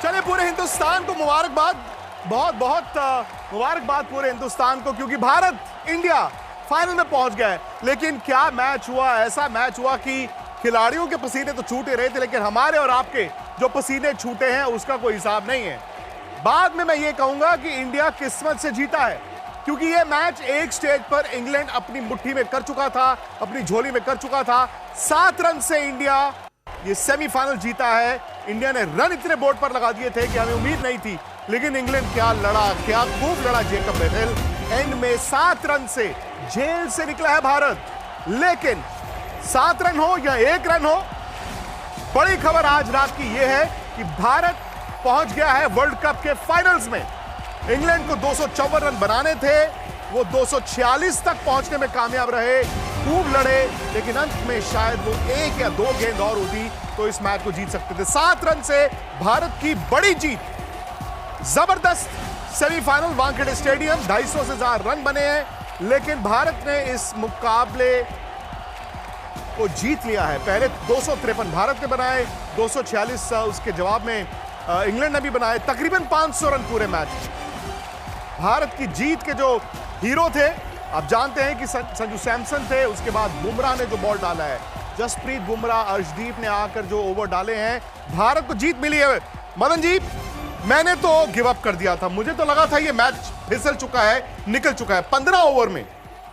चले पूरे हिंदुस्तान को मुबारकबाद, बहुत बहुत मुबारकबाद पूरे हिंदुस्तान को, क्योंकि भारत इंडिया फाइनल में पहुंच गया है। लेकिन क्या मैच हुआ, ऐसा मैच हुआ कि खिलाड़ियों के पसीने तो छूटे रहे थे, लेकिन हमारे और आपके जो पसीने छूटे हैं उसका कोई हिसाब नहीं है। बाद में मैं ये कहूंगा कि इंडिया किस्मत से जीता है, क्योंकि ये मैच एक स्टेज पर इंग्लैंड अपनी मुट्ठी में कर चुका था, अपनी झोली में कर चुका था। 7 रन से इंडिया ये सेमीफाइनल जीता है। इंडिया ने रन इतने बोर्ड पर लगा दिए थे कि हमें उम्मीद नहीं थी, लेकिन इंग्लैंड क्या लड़ा, क्या खूब लड़ा जेकब बेथेल। एंड में 7 रन से जेल से निकला है भारत। लेकिन 7 रन हो या 1 रन हो, बड़ी खबर आज रात की यह है कि भारत पहुंच गया है वर्ल्ड कप के फाइनल्स में। इंग्लैंड को 254 रन बनाने थे, वो 246 तक पहुंचने में कामयाब रहे, खूब लड़े, लेकिन अंत में शायद वो 1 या 2 गेंद और होती तो इस मैच को जीत सकते थे। 7 रन से भारत की बड़ी जीत, जबरदस्त सेमीफाइनल वानखेड़े स्टेडियम, 250 से ज्यादा रन बने हैं, लेकिन भारत ने इस मुकाबले को जीत लिया है। पहले 253 भारत ने बनाए, 246 उसके जवाब में इंग्लैंड ने भी बनाए, तकरीबन 500 रन पूरे मैच। भारत की जीत के जो हीरो थे, आप जानते हैं कि संजू सैमसन थे, उसके बाद बुमराह ने जो बॉल डाला है, जसप्रीत बुमराह, अर्शदीप ने आकर जो ओवर डाले हैं, भारत को जीत मिली है। मदन जी, मैंने तो गिव अप कर दिया था, मुझे तो लगा था ये मैच फिसल चुका है, निकल चुका है। 15 ओवर में,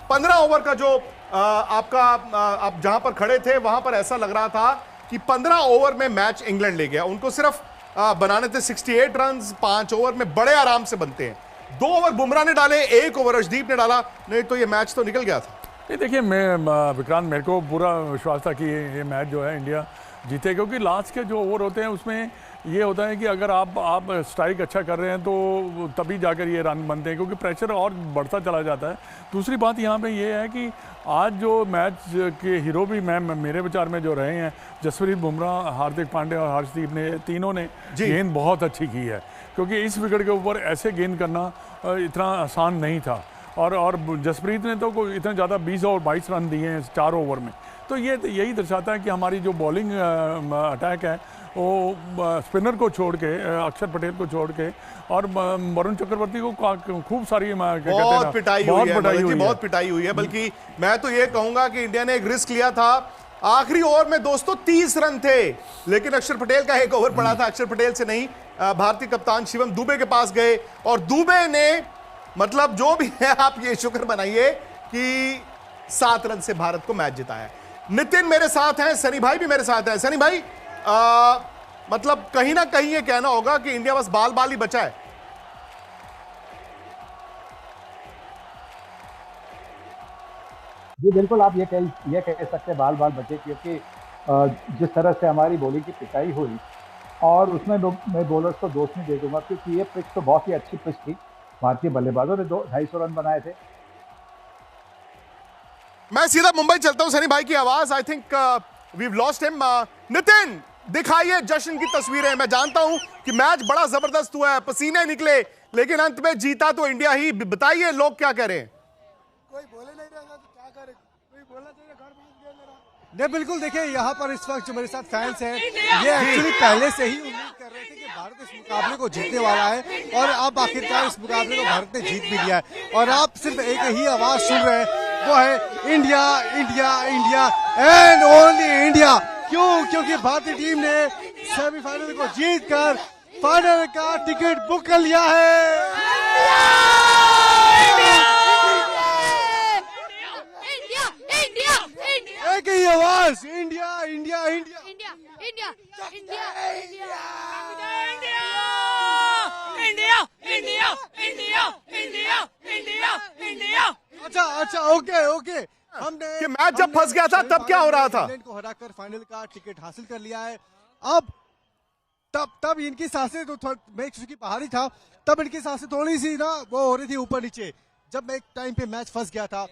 15 ओवर का जो आप जहां पर खड़े थे वहां पर ऐसा लग रहा था कि 15 ओवर में मैच इंग्लैंड ले गया। उनको सिर्फ बनाने थे 68 रन, 5 ओवर में बड़े आराम से बनते हैं। 2 ओवर बुमराह ने डाले, 1 ओवर अर्शदीप ने डाला, नहीं तो ये मैच तो निकल गया था। नहीं, देखिए मैं विक्रांत, मेरे को पूरा विश्वास था कि ये मैच जो है इंडिया जीते, क्योंकि लास्ट के जो ओवर होते हैं उसमें ये होता है कि अगर आप स्ट्राइक अच्छा कर रहे हैं तो तभी जाकर ये रन बनते हैं, क्योंकि प्रेशर और बढ़ता चला जाता है। दूसरी बात यहाँ पे ये है कि आज जो मैच के हीरो भी मेरे विचार में जो रहे हैं, जसप्रीत बुमराह, हार्दिक पांड्या और हर्षदीप ने, तीनों ने गेंद बहुत अच्छी की है, क्योंकि इस विकेट के ऊपर ऐसे गेंद करना इतना आसान नहीं था। और जसप्रीत ने तो कोई इतने ज़्यादा 20 और 22 रन दिए हैं 4 ओवर में, तो यही दर्शाता है कि हमारी जो बॉलिंग अटैक है वो स्पिनर को छोड़ के, अक्षर पटेल को छोड़ के और वरुण चक्रवर्ती को खूब सारी बहुत पिटाई हुई है। बल्कि मैं तो ये कहूंगा कि इंडिया ने एक रिस्क लिया था। आखिरी ओवर में दोस्तों 30 रन थे, लेकिन अक्षर पटेल का एक ओवर पड़ा था, अक्षर पटेल से नहीं, भारतीय कप्तान शिवम दुबे के पास गए और दुबे ने, मतलब जो भी है, आप ये शुक्र मनाइए कि 7 रन से भारत को मैच जिताया। नितिन मेरे साथ हैं, सनी भाई भी मेरे साथ हैं। सनी भाई, मतलब कहीं ना कहीं ये कहना होगा कि इंडिया बस बाल बाल ही बचा है। जी बिल्कुल, आप ये कह सकते हैं बाल बाल बचे, क्योंकि जिस तरह से हमारी बॉलिंग की पिटाई हुई, और उसमें मैं बॉलर्स को दोष नहीं दे दूंगा, क्योंकि ये पिच तो बहुत ही अच्छी पिच थी। भारतीय बल्लेबाजों ने 250 रन बनाए थे। मैं सीधा मुंबई चलता हूं, सनी भाई की आवाज, I think we've lost him. Nitin, दिखाइए जश्न की तस्वीरें। मैं जानता हूं कि मैच बड़ा जबरदस्त हुआ है, पसीने निकले, लेकिन अंत में जीता तो इंडिया ही। बताइए लोग क्या कह रहे हैं। कोई बोले नहीं रहा तो क्या करे, कोई बोलना चाहिए, घर पहुंच गया मेरा। नहीं बिल्कुल, देखिए यहाँ पर इस वक्त जो मेरे साथ फैंस हैं, ये एक्चुअली पहले से ही उम्मीद कर रहे थे कि भारत इस मुकाबले को जीतने वाला है, और अब आखिरकार इस मुकाबले को भारत ने जीत भी लिया है। और आप सिर्फ एक ही आवाज सुन रहे हैं, वो है India India India and only India. क्यों? क्योंकि भारतीय टीम ने सेमीफाइनल को जीतकर फाइनल का टिकट बुक कर लिया है। एक ही आवाज, India India India India India India India India India India India India. अच्छा ओके, हमने कि मैच जब फंस गया था तब क्या हो रहा था? इंग्लैंड को हराकर फाइनल का टिकट हासिल कर लिया है। अब तब इनकी सांसें तो मैं चूंकि बाहर ही था, तब इनकी सांसें थोड़ी सी ना वो हो रही थी ऊपर नीचे, जब एक टाइम पे मैच फंस गया था।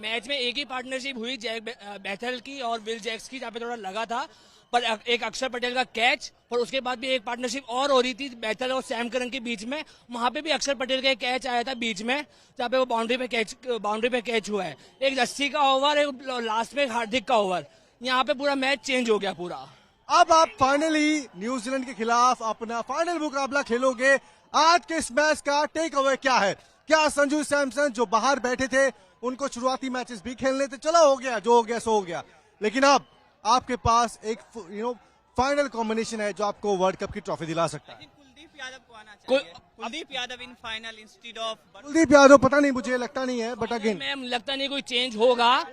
मैच में एक ही पार्टनरशिप हुई जैक बेथेल की और विल जैक्स की, जहाँ पे थोड़ा लगा था, पर एक अक्षर पटेल का कैच, और उसके बाद भी एक पार्टनरशिप और हो रही थी बेथेल और सैम करन के बीच में, वहां पे भी अक्षर पटेल का एक कैच आया था बीच में, जहाँ पे वो बाउंड्री पे कैच हुआ है। एक 80 का ओवर, एक लास्ट में हार्दिक का ओवर, यहाँ पे पूरा मैच चेंज हो गया पूरा। अब आप फाइनली न्यूजीलैंड के खिलाफ अपना फाइनल मुकाबला खेलोगे। आज के इस मैच का टेक अवे क्या है? क्या संजू सैमसन जो बाहर बैठे थे उनको शुरुआती मैचेस भी खेलने थे, चलो हो गया, जो हो गया सो हो गया, लेकिन अब आपके पास एक फाइनल कॉम्बिनेशन है जो आपको वर्ल्ड कप की ट्रॉफी दिला सकता है। कुलदीप यादव को आना चाहिए। Kuldeep Yadav in final instead of Kuldeep Yadav पता नहीं, मुझे लगता नहीं है, बट अगेन मैम लगता नहीं कोई चेंज होगा,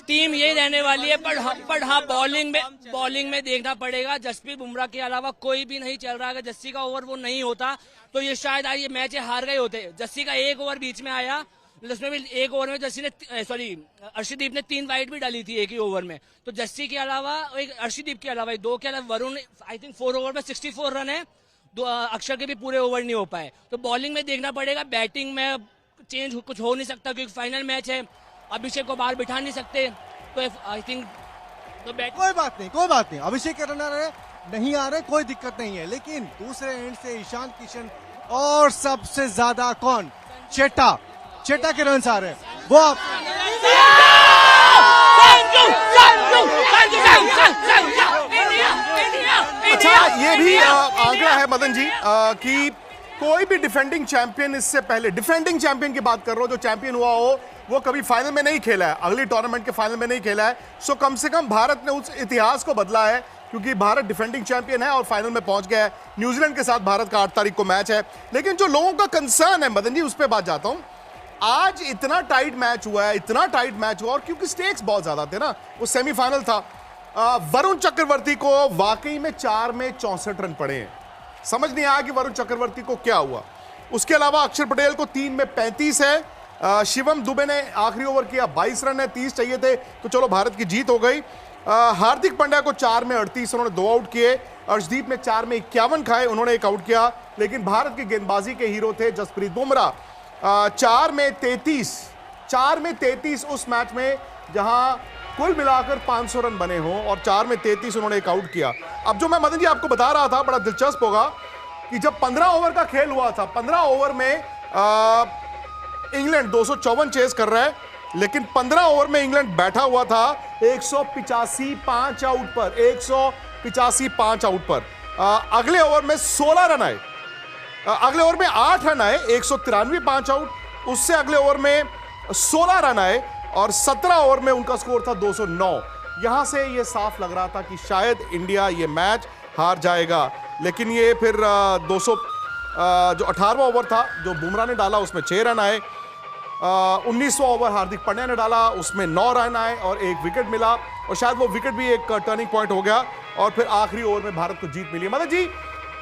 टीम यही रहने वाली है। पर हाँ बॉलिंग में देखना पड़ेगा, जसप्रीत बुमराह के अलावा कोई भी नहीं चल रहा। अगर जस्सी का ओवर वो नहीं होता तो ये शायद आज ये मैच हार गए होते। जस्सी का एक ओवर बीच में आया, उसमें भी एक ओवर में जस्सी ने अर्शदीप ने 3 वाइड भी डाली थी एक ही ओवर में। तो जस्सी के अलावा एक अर्शदीप के अलावा 2 के अलावा वरुण आई थिंक 4 ओवर में 64 रन है। अक्षर के भी पूरे ओवर नहीं हो पाए। तो बॉलिंग में देखना पड़ेगा, बैटिंग में चेंज कुछ हो नहीं सकता क्योंकि फाइनल मैच है, अभिषेक को बाहर बिठा नहीं सकते। तो आई थिंक तो कोई बात नहीं, अभिषेक के रनर नहीं आ रहे, कोई दिक्कत नहीं है। लेकिन दूसरे एंड से ईशान किशन और सबसे ज्यादा कौन, चेटा के रन आ रहे हैं, वो आप अच्छा ये भी आंकड़ा है मदन जी कि कोई भी डिफेंडिंग चैंपियन इससे पहले, डिफेंडिंग चैंपियन की बात कर रहा हूं, जो चैंपियन हुआ हो वो कभी फाइनल में नहीं खेला है, अगली टूर्नामेंट के फाइनल में नहीं खेला है। सो कम से कम भारत ने उस इतिहास को बदला है क्योंकि भारत डिफेंडिंग चैंपियन है और फाइनल में पहुंच गया है। न्यूजीलैंड के साथ भारत का 8 तारीख को मैच है। लेकिन जो लोगों का कंसर्न है मदन जी, उस पर बात जाता हूं। आज इतना टाइट मैच हुआ है, इतना टाइट मैच हुआ, और क्योंकि स्टेक्स बहुत ज्यादा थे ना, वो सेमीफाइनल था। वरुण चक्रवर्ती को वाकई में 4 में 64 रन पड़े हैं। समझ नहीं आया कि वरुण चक्रवर्ती को क्या हुआ। उसके अलावा अक्षर पटेल को 3 में 35 है। शिवम दुबे ने आखिरी ओवर किया, 22 रन है, 30 चाहिए थे, तो चलो भारत की जीत हो गई। हार्दिक पांड्या को 4 में 38, उन्होंने 2 आउट किए। अर्शदीप ने 4 में 51 खाए, उन्होंने 1 आउट किया। लेकिन भारत की गेंदबाजी के हीरो थे जसप्रीत बुमराह। 4 में 33 उस मैच में जहां कुल मिलाकर 500 रन बने हों और 4 में 33 उन्होंने 1 आउट किया। अब जो मैं मदन जी आपको बता रहा था, बड़ा दिलचस्प होगा कि जब 15 ओवर का खेल हुआ था, 15 ओवर में इंग्लैंड 254 चेस कर रहा है, लेकिन 15 ओवर में इंग्लैंड बैठा हुआ था 185 5 आउट पर, 185 5 आउट पर। अगले ओवर में 16 रन आए, अगले ओवर में 8 रन आए, 193 5 आउट। उससे अगले ओवर में 16 रन आए और 17 ओवर में उनका स्कोर था 209। यहां से यह साफ लग रहा था कि शायद इंडिया ये मैच हार जाएगा। लेकिन ये फिर 200 जो 18वां ओवर था जो बुमराह ने डाला, उसमें 6 रन आए। 19वां ओवर हार्दिक पांड्या ने डाला, उसमें 9 रन आए और 1 विकेट मिला, और शायद वो विकेट भी एक टर्निंग पॉइंट हो गया और फिर आखिरी ओवर में भारत को जीत मिली। मतलब जी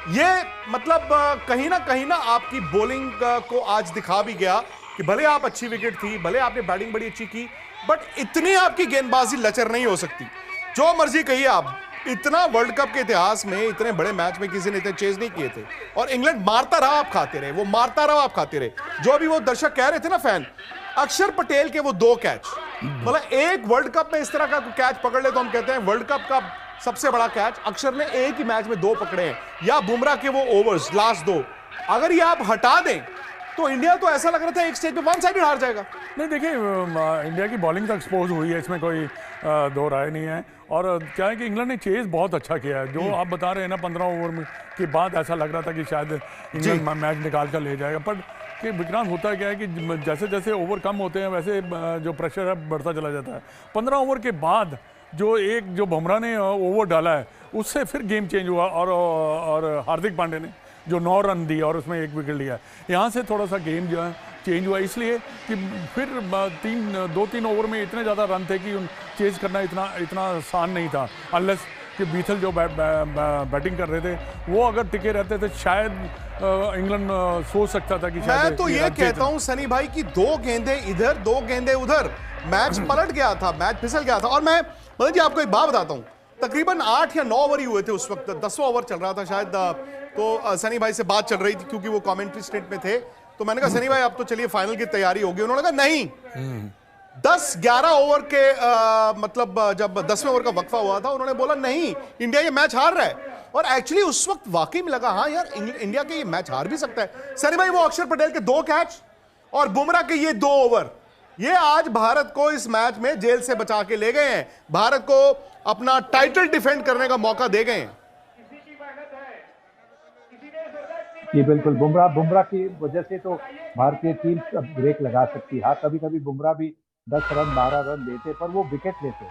ये मतलब कहीं ना आपकी बॉलिंग को आज दिखा भी गया कि भले आप अच्छी विकेट थी, भले आपने बैटिंग बड़ी अच्छी की, बट इतनी आपकी गेंदबाजी लचर नहीं हो सकती। जो मर्जी कहिए आप, इतना वर्ल्ड कप के इतिहास में इतने बड़े मैच में किसी ने इतने चेज नहीं किए थे। और इंग्लैंड मारता रहा, आप खाते रहे, वो मारता रहा, आप खाते रहे। जो अभी वो दर्शक कह रहे थे ना, फैन, अक्षर पटेल के वो 2 कैच, मतलब एक वर्ल्ड कप में इस तरह का कैच पकड़ ले तो हम कहते हैं वर्ल्ड कप का सबसे बड़ा कैच। अक्षर ने एक ही मैच में 2 पकड़े हैं, या बुमराह के वो ओवर्स लास्ट 2, अगर ये आप हटा दें तो इंडिया तो ऐसा लग रहा था एक स्टेज पे वन साइडेड हार जाएगा। नहीं देखिए, इंडिया की बॉलिंग तो एक्सपोज हुई है, इसमें कोई दो राय नहीं है। और क्या है कि इंग्लैंड ने चेज बहुत अच्छा किया है। जो आप बता रहे हैं ना, 15 ओवर में के बाद ऐसा लग रहा था कि शायद इंग्लैंड मैच निकाल कर ले जाएगा, पर कि विक्रांत होता क्या है कि जैसे जैसे ओवर कम होते हैं वैसे जो प्रेशर है बढ़ता चला जाता है। 15 ओवर के बाद जो बुमराह ने ओवर डाला है, उससे फिर गेम चेंज हुआ और हार्दिक पांड्या ने जो 9 रन दिए और उसमें 1 विकेट लिया। यहाँ से थोड़ा सा गेम जो है चेंज हुआ, इसलिए कि फिर 2-3 ओवर में इतने ज़्यादा रन थे कि चेज करना इतना आसान नहीं था। अनलेस कि बीथल जो बैटिंग कर रहे थे वो अगर टिके रहते थे, शायद इंग्लैंड सोच सकता था कि शायद। मैं तो ये कहता हूँ सनी भाई कि 2 गेंदे इधर 2 गेंदे उधर, मैच पलट गया था, मैच फिसल गया था। और मैं मतलब जी आपको एक बात बताता हूँ, तकरीबन 8 या 9 ओवर ही हुए थे उस वक्त, 10वां ओवर चल रहा था शायद। तो सनी भाई से बात चल रही थी क्योंकि वो कमेंट्री स्टेट में थे, तो मैंने कहा सनी भाई अब तो चलिए फाइनल की तैयारी होगी। उन्होंने कहा नहीं, 10-11 ओवर के मतलब जब 10वें ओवर का वक्फा हुआ था, उन्होंने बोला नहीं, इंडिया ये मैच हार रहा है। और एक्चुअली उस वक्त वाकई में लगा हाँ यार इंडिया के ये मैच हार भी सकता है। सनी भाई वो अक्षर पटेल के 2 कैच और बुमराह के ये 2 ओवर, ये आज भारत को इस मैच में जेल से बचा के ले गए हैं, भारत को अपना टाइटल डिफेंड करने का मौका दे गए हैं। जी बिल्कुल, बुमराह की वजह से तो भारतीय टीम अब ब्रेक लगा सकती है। हाँ, कभी कभी बुमराह भी 10 रन 12 रन लेते, पर वो विकेट लेते।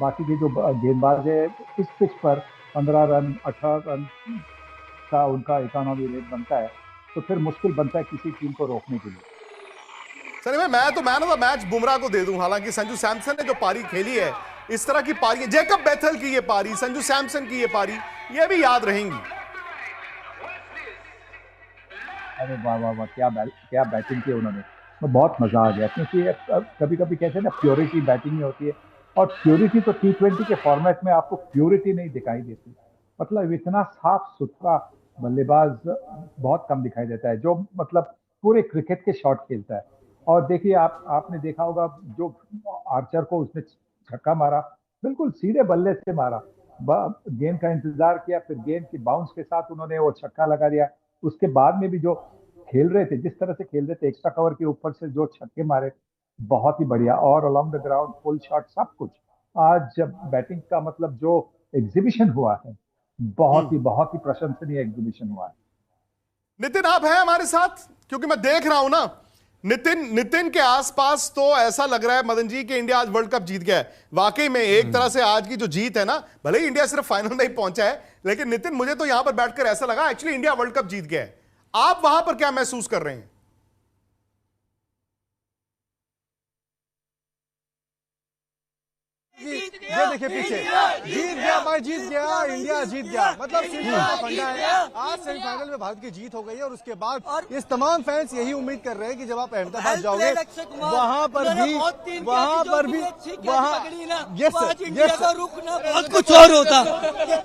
बाकी के जो गेंदबाज है इस पिच पर 15 रन 18 रन का उनका इकोनॉमी रेट बनता है, तो फिर मुश्किल बनता है किसी टीम को रोकने के लिए। सर मैं तो man of the match Bumrah को दे दूं। हालांकि संजू सैमसन ने जो पारी खेली है, इस तरह की पारी, जैकब बेथल की ये पारी, संजू सैमसन की ये पारी, ये भी याद रहेंगी। अरे वाह वाह वाह, क्या बैटिंग की उन्होंने, तो बहुत मजा आ गया। क्योंकि कभी कभी कहते हैं ना प्योरिटी बैटिंग में होती है, और प्योरिटी तो T20 के फॉर्मेट में आपको प्योरिटी नहीं दिखाई देती। मतलब इतना साफ सुथरा बल्लेबाज बहुत कम दिखाई देता है, जो मतलब पूरे क्रिकेट के शॉट खेलता है। और देखिए आपने देखा होगा जो आर्चर को उसने छक्का मारा, बिल्कुल सीधे बल्ले से मारा, गेंद का इंतजार किया, फिर गेंद की बाउंस के साथ उन्होंने वो छक्का लगा दिया। उसके बाद में भी जो खेल रहे थे, जिस तरह से खेल रहे थे, एक्स्ट्रा कवर के ऊपर से जो छक्के मारे, बहुत ही बढ़िया। और along the ground full shot सब कुछ। आज जब बैटिंग का मतलब जो एग्जीबिशन हुआ है, बहुत ही प्रशंसनीय एग्जीबिशन हुआ है। नितिन आप हैं हमारे साथ? क्योंकि मैं देख रहा हूं ना नितिन के आसपास तो ऐसा लग रहा है मदन जी कि इंडिया आज वर्ल्ड कप जीत गया है। वाकई में एक तरह से आज की जो जीत है ना, भले ही इंडिया सिर्फ फाइनल में ही पहुंचा है, लेकिन नितिन मुझे तो यहां पर बैठकर ऐसा लगा एक्चुअली इंडिया वर्ल्ड कप जीत गया है। आप वहां पर क्या महसूस कर रहे हैं? ये देखिए पीछे, जीत गया भाई, जीत गया इंडिया, जीत गया। मतलब फंडा है, आज सेमीफाइनल में भारत की जीत हो गई है। और उसके बाद इस तमाम फैंस यही उम्मीद कर रहे हैं कि जब आप अहमदाबाद जाओगे वहां पर भी इंडिया का रुख ना बहुत कुछ और होता,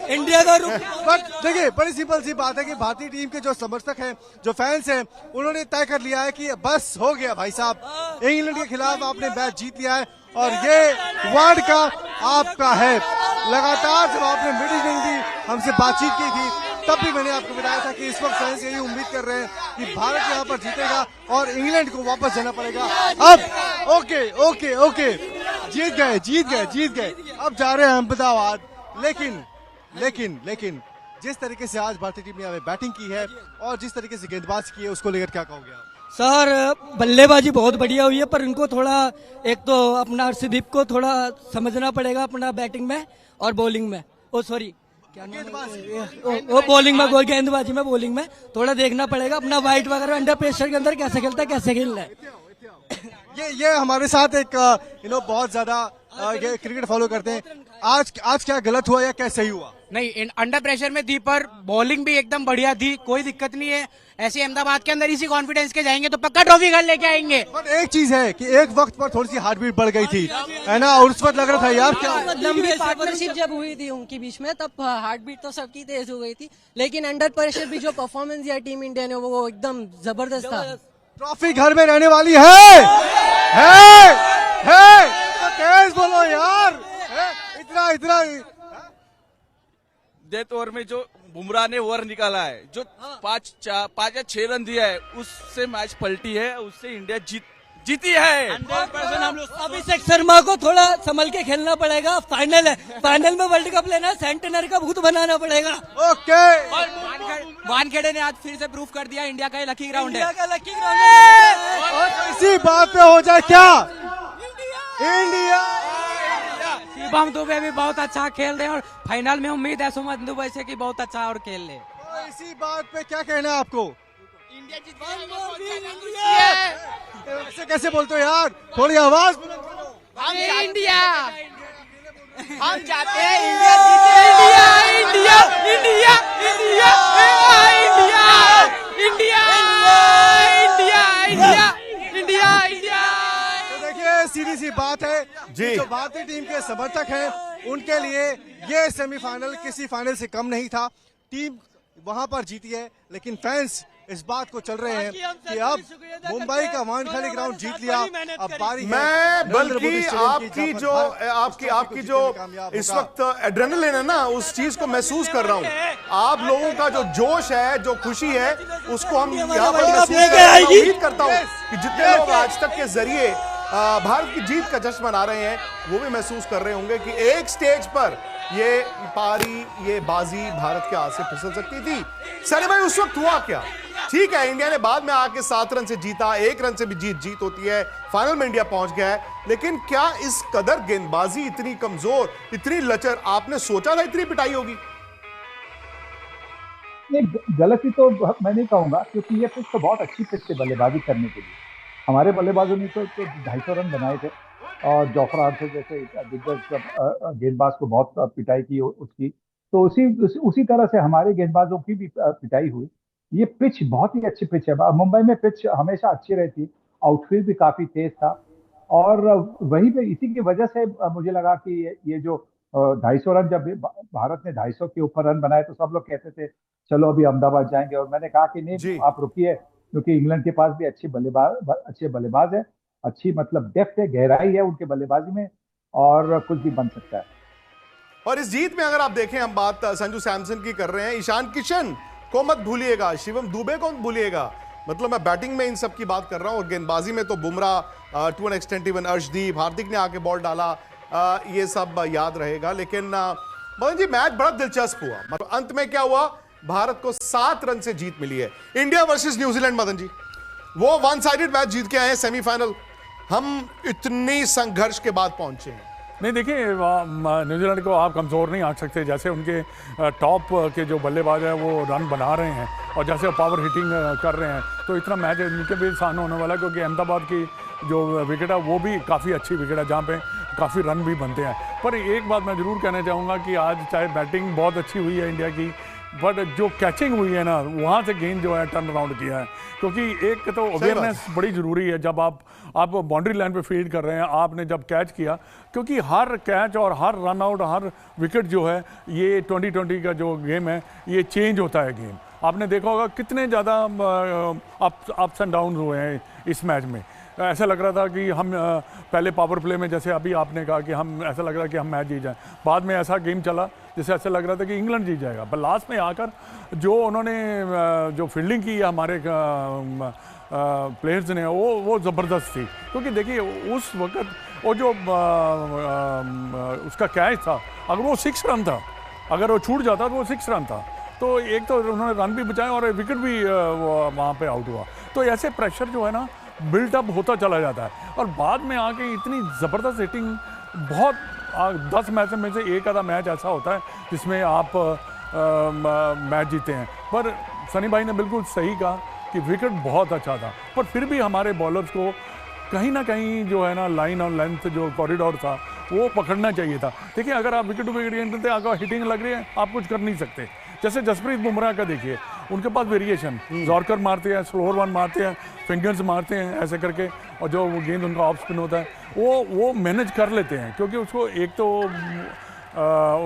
इंडिया का रुख। बट देखिए बड़ी सिंपल सी बात है कि भारतीय टीम के जो समर्थक हैं, जो फैंस हैं, उन्होंने तय कर लिया है कि बस हो गया भाई साहब, इंग्लैंड के खिलाफ आपने मैच जीत लिया है और ये वर्ल्ड कप आपका है। लगातार जब आपने मीटिंग दी, हमसे बातचीत की थी, तब भी मैंने आपको बताया था कि इस वक्त फैंस यही उम्मीद कर रहे हैं कि भारत यहाँ पर जीतेगा और इंग्लैंड को वापस जाना पड़ेगा। अब ओके जीत गए, अब जा रहे हैं अहमदाबाद। लेकिन जिस तरीके से आज भारतीय टीम ने हमें बैटिंग की है और जिस तरीके से गेंदबाजी की है, उसको लेकर क्या कहोगे आप? सर बल्लेबाजी बहुत बढ़िया हुई है, पर इनको थोड़ा, एक तो अपना अर्शदीप को थोड़ा समझना पड़ेगा अपना बैटिंग में और बॉलिंग में। सॉरी क्या वो बॉलिंग में, गेंदबाजी में, बॉलिंग में थोड़ा देखना पड़ेगा अपना वाइट वगैरह अंडर प्रेशर के अंदर कैसे खेलता है, कैसे खेल रहा है। ये हमारे साथ एक बहुत ज्यादा क्रिकेट फॉलो करते हैं। आज क्या गलत हुआ या क्या सही हुआ? नहीं, अंडर प्रेशर में दी, पर बॉलिंग भी एकदम बढ़िया थी, कोई दिक्कत नहीं है। ऐसे अहमदाबाद के अंदर इसी कॉन्फिडेंस के जाएंगे तो पक्का ट्रॉफी घर लेके आएंगे। पर एक चीज है कि एक वक्त पर थोड़ी सी हार्ट बीट बढ़ गई थी, है ना, और उस वक्त लग रहा था यार क्या लंबी पार्टनरशिप जब हुई थी उनके बीच में, तब हार्ट बीट तो सबकी तेज हो गई थी। लेकिन अंडर प्रेशर भी जो परफॉर्मेंस दिया टीम इंडिया ने, वो एकदम जबरदस्त था। ट्रॉफी घर में रहने वाली है। तेज बोलो यार, इतना डेथ ओवर में जो बुमराह ने ओवर निकाला है, जो 5 या 6 रन दिया है, उससे मैच पलटी है, उससे इंडिया जीती है। अभिषेक शर्मा को थोड़ा संभल के खेलना पड़ेगा, फाइनल है, फाइनल में वर्ल्ड कप लेना, सेंटेनर का भूत बनाना पड़ेगा। ओके, वानखेड़े ने आज फिर से प्रूफ कर दिया इंडिया का लकी ग्राउंड है। इसी बात पे हो जाए क्या, इंडिया शिवम दुबे भी बहुत अच्छा खेल रहे हैं और फाइनल में उम्मीद है सुमन दुबे से कि बहुत अच्छा और खेल ले। इसी बात पे क्या कहना है आपको? इंडिया जीत ऐसे कैसे बोलते हो यार, थोड़ी आवाज बुलंद करो। इंडिया, हम चाहते हैं इंडिया जीते। India India India India India India India India India. तो देखिए सीधी सी बात है, जो भारतीय टीम के समर्थक हैं उनके लिए ये सेमीफाइनल किसी फाइनल से कम नहीं था। टीम वहां पर जीती है, लेकिन फैंस इस बात को चल रहे हैं कि अब मुंबई का वानखेड़े ग्राउंड जीत लिया, अब बारी है। मैं बल्कि आपकी जो इस वक्त एड्रेनलिन है ना, उस चीज को महसूस कर रहा हूँ। आप लोगों का जो जोश है, जो खुशी है, उसको हम यहाँ पर महसूस कर रहे हैं। उम्मीद करता हूँ कि जितने लोग आज तक के जरिए भारत की जीत का जश्न मना रहे हैं, वो भी महसूस कर रहे होंगे कि एक स्टेज पर ये पारी, ये बाजी भारत के हाथ से फिसल सकती थी। सनी भाई, उस वक्त हुआ क्या? ठीक है, इंडिया ने बाद में आके 7 रन से जीता, 1 रन से भी जीत होती है, फाइनल में इंडिया पहुंच गया है, लेकिन क्या इस कदर गेंदबाजी इतनी कमजोर, इतनी लचर, आपने सोचा था इतनी पिटाई होगी? गलती तो मैं नहीं कहूंगा, क्योंकि ये पिच तो बहुत अच्छी पिच है बल्लेबाजी करने के लिए। हमारे बल्लेबाजों ने तो 250 रन बनाए थे, और जोफ्रा आर्चर जैसे दिग्गज गेंदबाज को बहुत पिटाई की उसकी, तो उसी तरह से हमारे गेंदबाजों की भी पिटाई हुई। ये पिच बहुत ही अच्छी पिच है। मुंबई में पिच हमेशा अच्छी रहती है, आउटफील्ड भी काफी तेज था, और वहीं पे इसी की वजह से मुझे लगा कि ये जो 250 रन, जब भारत ने 250 के ऊपर रन बनाए तो सब लोग कहते थे चलो अभी अहमदाबाद जाएंगे, और मैंने कहा कि नहीं, आप रुकिए, क्योंकि इंग्लैंड के पास भी अच्छे बल्लेबाज है, अच्छी मतलब डेप्थ है, गहराई है उनके बल्लेबाजी में, और कुछ भी बन सकता है। और इस जीत में अगर आप देखें, हम बात संजू सैमसन की कर रहे हैं, ईशान किशन को मत भूलिएगा, शिवम दुबे को मत भूलिएगा, मतलब मैं बैटिंग में इन सब की बात कर रहा हूं, और गेंदबाजी में तो Bumrah, to an extent even Arshdeep, Hardik ने आके बॉल डाला, ये सब याद रहेगा। लेकिन मदन जी, मैच बड़ा दिलचस्प हुआ, मतलब अंत में क्या हुआ, भारत को 7 रन से जीत मिली है। India versus New Zealand, Madan ji, वो वन साइडेड मैच जीत के आए हैं सेमीफाइनल, हम इतनी संघर्ष के बाद पहुंचे हैं। नहीं, देखिए, न्यूजीलैंड को आप कमज़ोर नहीं आंक सकते, जैसे उनके टॉप के जो बल्लेबाज हैं वो रन बना रहे हैं, और जैसे पावर हिटिंग कर रहे हैं, तो इतना मैच उनके भी सामने होने वाला है, क्योंकि अहमदाबाद की जो विकेट है वो भी काफ़ी अच्छी विकेट है, जहाँ पे काफ़ी रन भी बनते हैं। पर एक बात मैं ज़रूर कहना चाहूँगा कि आज चाहे बैटिंग बहुत अच्छी हुई है इंडिया की, बट जो कैचिंग हुई है ना, वहाँ से गेंद जो है टर्न अराउंड किया है, क्योंकि एक तो अवेयरनेस बड़ी ज़रूरी है। जब आप बाउंड्री लाइन पे फील्ड कर रहे हैं, आपने जब कैच किया, क्योंकि हर कैच और हर रन आउट, हर विकेट जो है, ये 2020 का जो गेम है, ये चेंज होता है गेम। आपने देखा होगा कितने ज़्यादा अप्स एंड डाउन हुए हैं इस मैच में। ऐसा लग रहा था कि हम पहले पावर प्ले में, जैसे अभी आपने कहा कि हम, ऐसा लग रहा है कि हम मैच जीत जाएं, बाद में ऐसा गेम चला जैसे ऐसा लग रहा था कि इंग्लैंड जीत जाएगा, पर लास्ट में आकर जो उन्होंने जो फील्डिंग की है हमारे प्लेयर्स ने, वो ज़बरदस्त थी। क्योंकि देखिए उस वक्त वो जो उसका कैच था, अगर वो 6 रन था, अगर वो छूट जाता तो वो 6 रन था, तो एक तो उन्होंने रन भी बचाए और विकेट भी वहाँ पे आउट हुआ। तो ऐसे प्रेशर जो है ना बिल्टअप होता चला जाता है, और बाद में आके इतनी ज़बरदस्त हिटिंग, बहुत 10 मैच में से एक आधा मैच ऐसा होता है जिसमें आप मैच जीते हैं। पर सनी भाई ने बिल्कुल सही कहा कि विकेट बहुत अच्छा था, पर फिर भी हमारे बॉलर्स को कहीं ना कहीं जो है ना लाइन और लेंथ जो कॉरिडोर था वो पकड़ना चाहिए था। देखिए, अगर आप विकेट टू विकेट खेलते, अगर हिटिंग लग रही है, आप कुछ कर नहीं सकते। जैसे जसप्रीत बुमराह का देखिए, उनके पास वेरिएशन, जॉर्कर मारते हैं, स्लोअर वन मारते हैं, फिंगर्स मारते हैं ऐसे करके, और जो गेंद उनका ऑफ स्पिन होता है वो मैनेज कर लेते हैं, क्योंकि उसको एक तो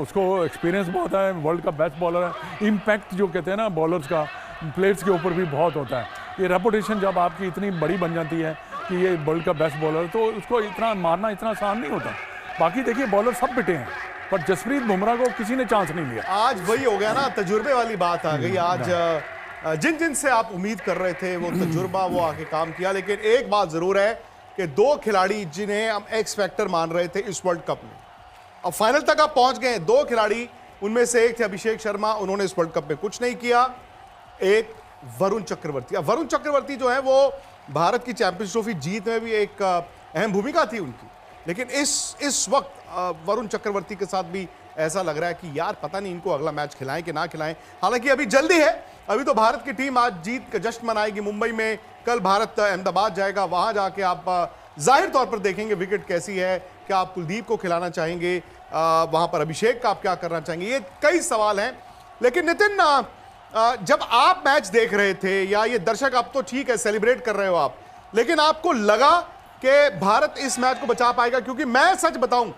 उसको एक्सपीरियंस बहुत है, वर्ल्ड का बेस्ट बॉलर है। इम्पैक्ट जो कहते हैं ना बॉलर्स का, प्लेयर्स के ऊपर भी बहुत होता है। ये रेपुटेशन जब आपकी इतनी बड़ी बन जाती है कि ये वर्ल्ड का बेस्ट बॉलर, तो उसको इतना मारना इतना आसान नहीं होता। बाकी देखिए, बॉलर सब पिटे हैं, पर जसप्रीत बुमराह को किसी ने चांस नहीं लिया। आज वही हो गया ना, तजुर्बे वाली बात आ गई। आज जिन से आप उम्मीद कर रहे थे वो तजुर्बा, वो आके काम किया। लेकिन एक बात जरूर है कि 2 खिलाड़ी जिन्हें हम एक्स फैक्टर मान रहे थे इस वर्ल्ड कप में, अब फाइनल तक आप पहुंच गए। 2 खिलाड़ी, उनमें से एक थे अभिषेक शर्मा, उन्होंने इस वर्ल्ड कप में कुछ नहीं किया। एक वरुण चक्रवर्ती। अब वरुण चक्रवर्ती जो है वो भारत की चैंपियंस ट्रॉफी जीत में भी एक अहम भूमिका थी उनकी, लेकिन इस वक्त वरुण चक्रवर्ती के साथ भी ऐसा लग रहा है कि यार पता नहीं इनको अगला मैच खिलाएं कि ना खिलाएं। हालांकि अभी जल्दी है, अभी तो भारत की टीम आज जीत का जश्न मनाएगी मुंबई में, कल भारत अहमदाबाद जाएगा, वहां जाके आप जाहिर तौर पर देखेंगे विकेट कैसी है, क्या आप कुलदीप को खिलाना चाहेंगे, वहां पर अभिषेक का आप क्या करना चाहेंगे, ये कई सवाल हैं। लेकिन नितिन, जब आप मैच देख रहे थे, या ये दर्शक, आप तो ठीक है सेलिब्रेट कर रहे हो आप, लेकिन आपको लगा कि भारत इस मैच को बचा पाएगा? क्योंकि मैं सच बताऊं,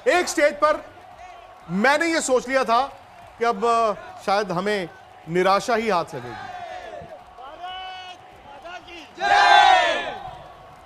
एक स्टेज पर मैंने ये सोच लिया था कि अब शायद हमें निराशा ही हाथ लगेगी।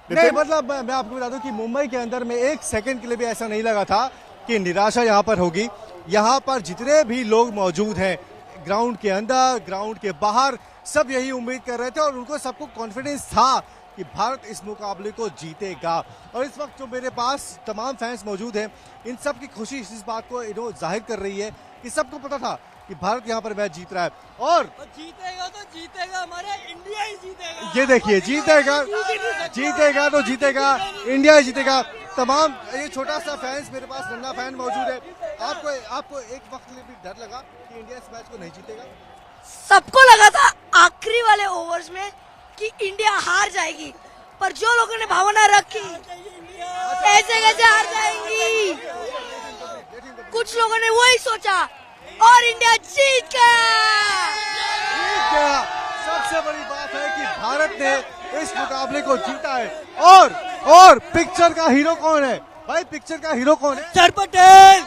नहीं, मतलब मैं आपको बता दूं कि मुंबई के अंदर में 1 सेकंड के लिए भी ऐसा नहीं लगा था कि निराशा यहां पर होगी। यहां पर जितने भी लोग मौजूद हैं, ग्राउंड के अंदर, ग्राउंड के बाहर, सब यही उम्मीद कर रहे थे, और उनको सबको कॉन्फिडेंस था कि भारत इस मुकाबले को जीतेगा। और इस वक्त जो मेरे पास तमाम फैंस मौजूद हैं, इन सब की खुशी इस बात को जाहिर कर रही है कि सबको पता था कि भारत यहाँ पर मैच जीत रहा है और जीतेगा तो जीतेगा, हमारा इंडिया ही जीतेगा। ये देखिए, जीतेगा तो जीतेगा, इंडिया ही जीतेगा। तमाम ये छोटा सा फैंस मेरे पास नन्हा फैन मौजूद है। आपको एक वक्त के लिए भी डर लगा कि इंडिया इस मैच को नहीं जीतेगा? सबको लगा था आखिरी वाले ओवर्स में कि इंडिया हार जाएगी, पर जो लोगों ने भावना रखी ऐसे कैसे हार जाएंगी, कुछ लोगों ने वही सोचा और इंडिया जीत गया। सबसे बड़ी बात है कि भारत ने इस मुकाबले को जीता है। और पिक्चर का हीरो कौन है भाई? पिक्चर का हीरो कौन है? अक्षर पटेल,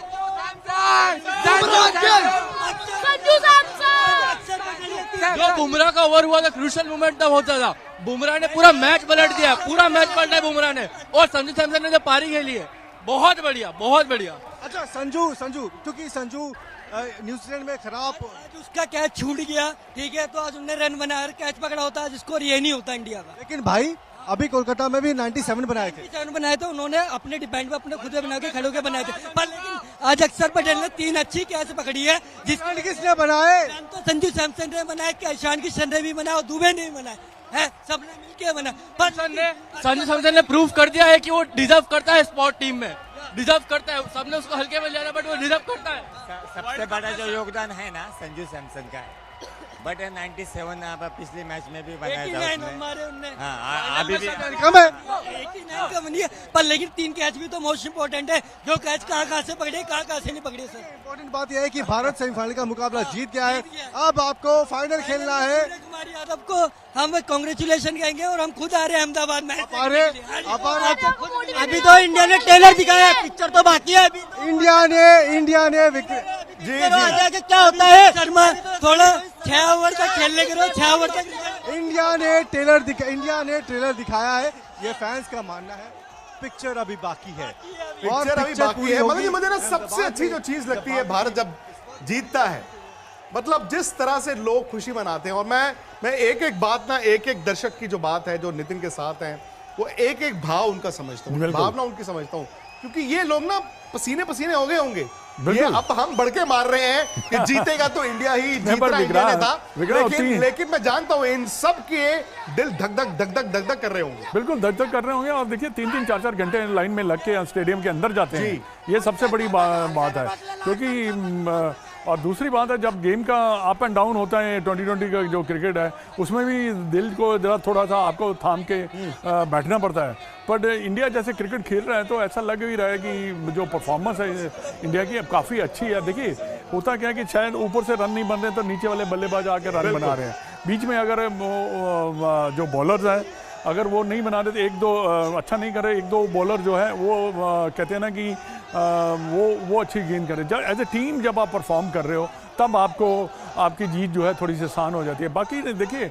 जो बुमराह का ओवर हुआ था, क्रूशियल मोमेंट था बहुत ज्यादा। बुमराह ने पूरा मैच पलट दिया, पूरा मैच पलटा है बुमराह ने। और संजू सैमसन ने जो पारी खेली है, बहुत बढ़िया, बहुत बढ़िया। अच्छा, संजू क्योंकि संजू न्यूजीलैंड में खराब, उसका कैच छूट गया, ठीक है, तो आज उन्होंने रन बनाया, कैच पकड़ा होता, जिसको ये नहीं होता इंडिया का। लेकिन भाई अभी कोलकाता में भी 97 बनाए थे। 97 बनाए थे उन्होंने, अपने डिपेंड पे अपने खुद बना के खड़े होकर बनाए थे। पर लेकिन आज अक्षर पटेल ने 3 अच्छी कैच पकड़ी है, जिसमें किसने बनाए? तो संजू सैमसन ने बनाए, ईशान किशन ने भी बनाया और दुबे ने भी बनाए है, सबने मिलकर बना। पर संजू सैमसन ने प्रूव कर दिया है कि वो डिजर्व करता है स्पोर्ट टीम में, डिजर्व करता है। सबने उसको हल्के में लिया था, बट वो डिजर्व करता है। सबसे बड़ा जो योगदान है ना संजू सैमसन का है, बट 97 पिछले मैच में भी बनाया था उसने। हाँ, अभी भी कम है, 89 कम नहीं है, पर लेकिन 3 कैच भी तो मोस्ट इम्पोर्टेंट है। जो कैच कहाँ से पकड़े, कहाँ से नहीं पकड़े। सर, इम्पोर्टेंट बात यह है कि भारत सेमीफाइनल का मुकाबला जीत गया है। अब आपको फाइनल खेलना है। कुमार यादव को हम कांग्रेचुलेशन कहेंगे और हम खुद आ रहे हैं अहमदाबाद में। अभी तो इंडिया ने टेलर दिखाया, पिक्चर तो बाकी है। अभी इंडिया ने क्या होता है शर्मा, थोड़ा 6 ओवर तक खेलने के लिए 6 ओवर तक इंडिया ने ट्रेलर दिखाया है, ये फैंस का मानना है। पिक्चर अभी बाकी है, पिक्चर अभी बाकी है। मतलब मुझे ना सबसे अच्छी जो चीज लगती है, भारत जब जीतता है, मतलब जिस तरह से लोग खुशी मनाते हैं। और मैं एक बात ना, एक दर्शक की जो बात है, जो नितिन के साथ हैं, वो एक भाव उनका समझता हूँ, भावना उनकी समझता हूँ, क्योंकि ये लोग ना पसीने हो गए होंगे। ये अब हम बढ़ के मार रहे हैं कि जीतेगा तो इंडिया ही, जीतना इंडिया ने था। लेकिन मैं जानता हूं इन सब के दिल धक धक कर रहे होंगे। बिल्कुल धक धक कर रहे होंगे। और देखिए 3-3 4-4 घंटे लाइन में लग के स्टेडियम के अंदर जाते हैं, ये सबसे बड़ी बात है। क्योंकि और दूसरी बात है, जब गेम का अप एंड डाउन होता है, 2020 का जो क्रिकेट है, उसमें भी दिल को जरा थोड़ा सा आपको थाम के बैठना पड़ता है। बट इंडिया जैसे क्रिकेट खेल रहा है तो ऐसा लग ही रहा है कि जो परफॉर्मेंस है इंडिया की अब काफ़ी अच्छी है। देखिए होता क्या है कि शायद ऊपर से रन नहीं बन रहे तो नीचे वाले बल्लेबाज आके रन बना रहे हैं। बीच में अगर जो बॉलर्स हैं, अगर वो नहीं बना देते, 1-2 अच्छा नहीं करे, 1-2 बॉलर जो है वो कहते हैं ना कि वो अच्छी गेंद करे। जब एज ए टीम जब आप परफॉर्म कर रहे हो, तब आपकी जीत जो है थोड़ी सी आसान हो जाती है। बाकी देखिए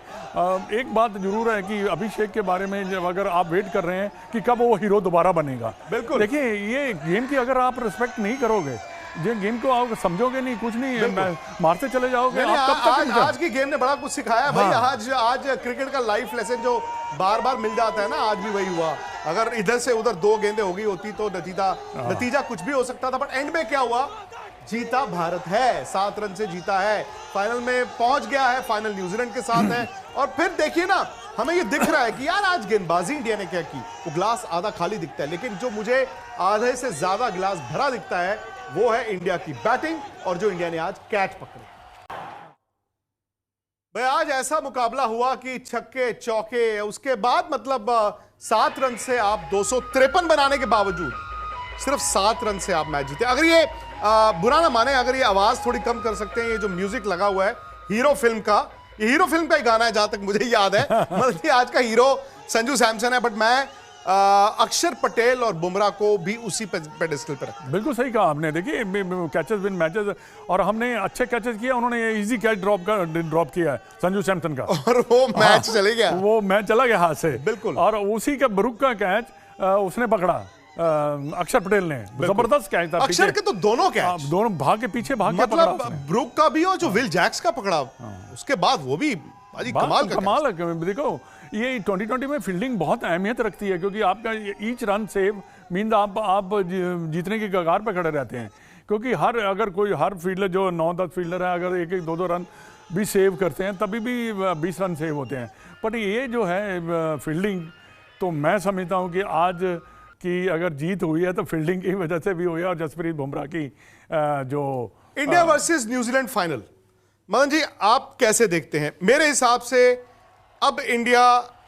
एक बात जरूर है कि अभिषेक के बारे में जब अगर आप वेट कर रहे हैं कि कब वो हीरो दोबारा बनेगा, बिल्कुल देखिए ये गेम की अगर आप रिस्पेक्ट नहीं करोगे, जो गेम को आप समझोगे नहीं, कुछ नहीं, मारते चले जाओगे, आप कब तक। आज की गेम ने बड़ा कुछ सिखाया भाई। आज क्रिकेट का लाइफ लेसन जो बार बार मिल जाता है ना, आज भी वही हुआ। अगर इधर से उधर 2 गेंदें हो गई होती तो नतीजा कुछ भी हो सकता था। बट एंड में क्या हुआ, जीता भारत है, 7 रन से जीता है, फाइनल में पहुंच गया है, फाइनल न्यूजीलैंड के साथ है। और फिर देखिए ना, हमें ये दिख रहा है कि यार आज गेंदबाजी इंडिया ने क्या की। वो गिलास आधा खाली दिखता है, लेकिन जो मुझे आधे से ज्यादा गिलास भरा दिखता है वो है इंडिया की बैटिंग और जो इंडिया ने आज कैच पकड़े। भाई आज ऐसा मुकाबला हुआ कि छक्के चौके, उसके बाद मतलब 7 रन से आप 253 बनाने के बावजूद सिर्फ 7 रन से आप मैच जीते। अगर ये बुरा ना माने, अगर ये आवाज थोड़ी कम कर सकते हैं, ये जो म्यूजिक लगा हुआ है हीरो फिल्म का, ये हीरो फिल्म का ही गाना है जहां तक मुझे याद है। मतलब आज का हीरो संजू सैमसन है, बट मैं अक्षर पटेल और बुमराह को भी उसी पेडिस्टल पर रखा। बिल्कुल सही कहा आपने। देखिए कैचेस विन मैचेस, और हमने अच्छे कैचेस किए, उन्होंने इजी कैच ड्रॉप किया है संजू सैमसन का, और वो मैच चले गया, वो मैच चला गया हाथ से। बिल्कुल। और उसी का ब्रुक का कैच उसने पकड़ा, अक्षर पटेल ने, जबरदस्त कैच था। अक्षर के तो दोनों कैच, दोनों भाग के पीछे भाग के मतलब ब्रुक का भी और जो विल जैक्स का पकड़ा, उसके बाद वो भी भाजी कमाल का कमाल है। देखो ये 2020 में फील्डिंग बहुत अहमियत रखती है, क्योंकि आपका ईच रन सेव मीन आप जीतने की कगार पर खड़े रहते हैं, क्योंकि हर फील्डर जो 9-10 फील्डर है अगर 1-2 रन भी सेव करते हैं तभी भी 20 रन सेव होते हैं। बट ये जो है फील्डिंग, तो मैं समझता हूँ कि आज की अगर जीत हुई है तो फील्डिंग की वजह से भी हुई है, और जसप्रीत बुमराह की जो India versus New Zealand final, Madan ji आप कैसे देखते हैं? मेरे हिसाब से अब इंडिया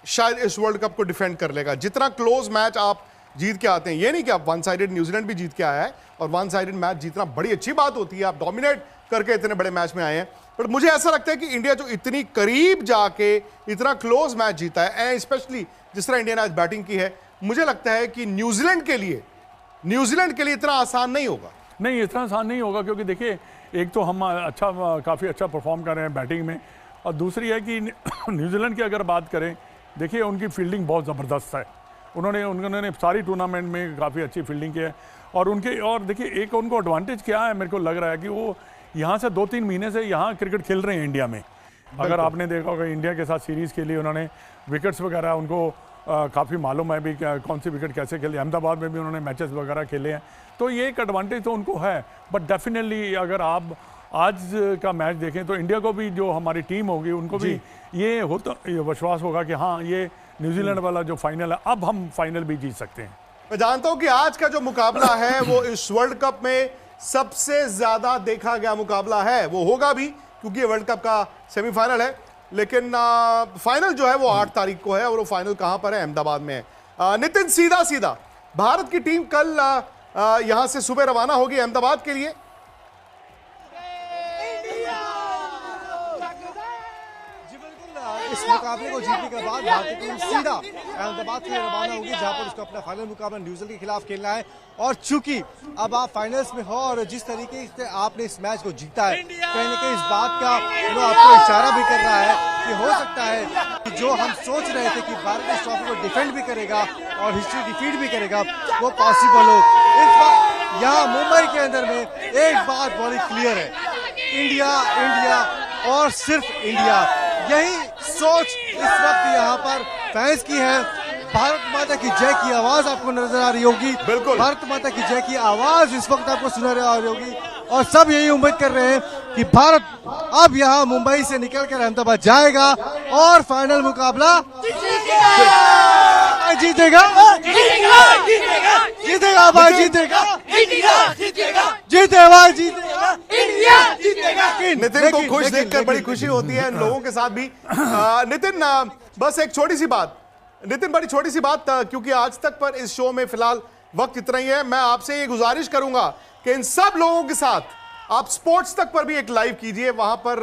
शायद इस वर्ल्ड कप को डिफेंड कर लेगा। जितना क्लोज मैच आप जीत के आते हैं, ये नहीं कि आप वन साइडेड, न्यूजीलैंड भी जीत के आया है और वन साइडेड मैच जीतना बड़ी अच्छी बात होती है, आप डोमिनेट करके इतने बड़े मैच में आए हैं, बट मुझे ऐसा लगता है कि इंडिया जो इतनी करीब जाके इतना क्लोज मैच जीता है, एंड स्पेशली जिस तरह इंडिया ने आज बैटिंग की है, मुझे लगता है कि न्यूजीलैंड के लिए इतना आसान नहीं होगा। नहीं, इतना आसान नहीं होगा, क्योंकि देखिए एक तो हम काफ़ी अच्छा परफॉर्म कर रहे हैं बैटिंग में, और दूसरी है कि न्यूजीलैंड की अगर बात करें, देखिए उनकी फील्डिंग बहुत ज़बरदस्त है। उन्होंने सारी टूर्नामेंट में काफ़ी अच्छी फील्डिंग की है, और देखिए एक उनको एडवांटेज क्या है, मेरे को लग रहा है कि वो यहाँ से 2-3 महीने से यहाँ क्रिकेट खेल रहे हैं इंडिया में। अगर आपने देखा होगा इंडिया के साथ सीरीज़ के लिए उन्होंने विकेट्स वगैरह उनको काफ़ी मालूम है भी कौन सी विकेट कैसे खेले, अहमदाबाद में भी उन्होंने मैचेस वगैरह खेले हैं, तो ये एक एडवांटेज तो उनको है। बट डेफिनेटली अगर आप आज का मैच देखें तो इंडिया को भी, जो हमारी टीम होगी, उनको भी ये विश्वास होगा कि हाँ, ये न्यूजीलैंड वाला जो फाइनल है, अब हम फाइनल भी जीत सकते हैं। मैं जानता हूं कि आज का जो मुकाबला है वो इस वर्ल्ड कप में सबसे ज्यादा देखा गया मुकाबला है, वो होगा भी क्योंकि ये वर्ल्ड कप का सेमीफाइनल है, लेकिन फाइनल जो है वो 8 तारीख को है, और वो फाइनल कहां पर है? अहमदाबाद में है। नितिन, सीधा भारत की टीम कल यहां से सुबह रवाना होगी अहमदाबाद के लिए। इस मुकाबले को जीतने के बाद भारतीय टीम सीधा अहमदाबाद के लिए रवाना होगी, जहां पर उसको अपना फाइनल मुकाबला न्यूजीलैंड के खिलाफ खेलना है। और चूंकि अब आप फाइनल्स में हो और जिस तरीके से आपने इस मैच को जीता है, कहीं न कहीं इस बात का आपको इशारा भी कर रहा है कि हो सकता है कि जो हम सोच रहे थे कि भारत इस ट्रॉफी को डिफेंड भी करेगा और हिस्ट्री डिफीट भी करेगा, वो पॉसिबल हो। इस वक्त यहाँ मुंबई के अंदर में एक बात बड़ी क्लियर है, इंडिया और सिर्फ इंडिया, यही सोच इस वक्त यहाँ पर फैंस की है। भारत माता की जय की आवाज आपको नजर आ रही होगी, बिल्कुल भारत माता की जय की आवाज इस वक्त आपको सुना आ रही होगी, और सब यही उम्मीद कर रहे हैं कि भारत अब यहाँ मुंबई से निकलकर अहमदाबाद जाएगा और फाइनल मुकाबला जीतेगा नितिन को खुश देखकर बड़ी खुशी होती है, इन लोगों के साथ भी। नितिन, बस एक छोटी सी बात, बड़ी छोटी सी बात, क्योंकि आज तक पर इस शो में फिलहाल वक्त इतना ही है, मैं आपसे ये गुजारिश करूंगा कि इन सब लोगों के साथ आप स्पोर्ट्स तक पर भी एक लाइव कीजिए, वहां पर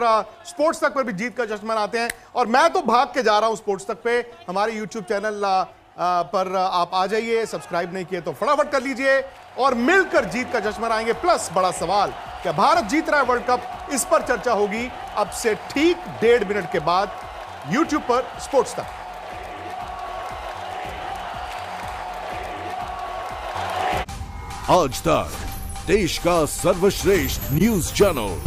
स्पोर्ट्स तक पर भी जीत का जश्न मनाते हैं, और मैं तो भाग के जा रहा हूं स्पोर्ट्स तक पे। हमारे यूट्यूब चैनल पर आप आ जाइए, सब्सक्राइब नहीं किए तो फटाफट कर लीजिए, और मिलकर जीत का जश्न मनाएंगे। प्लस बड़ा सवाल, क्या भारत जीत रहा है वर्ल्ड कप, इस पर चर्चा होगी अब से ठीक 1.5 मिनट के बाद यूट्यूब पर स्पोर्ट्स तक। आज तक देश का सर्वश्रेष्ठ न्यूज चैनल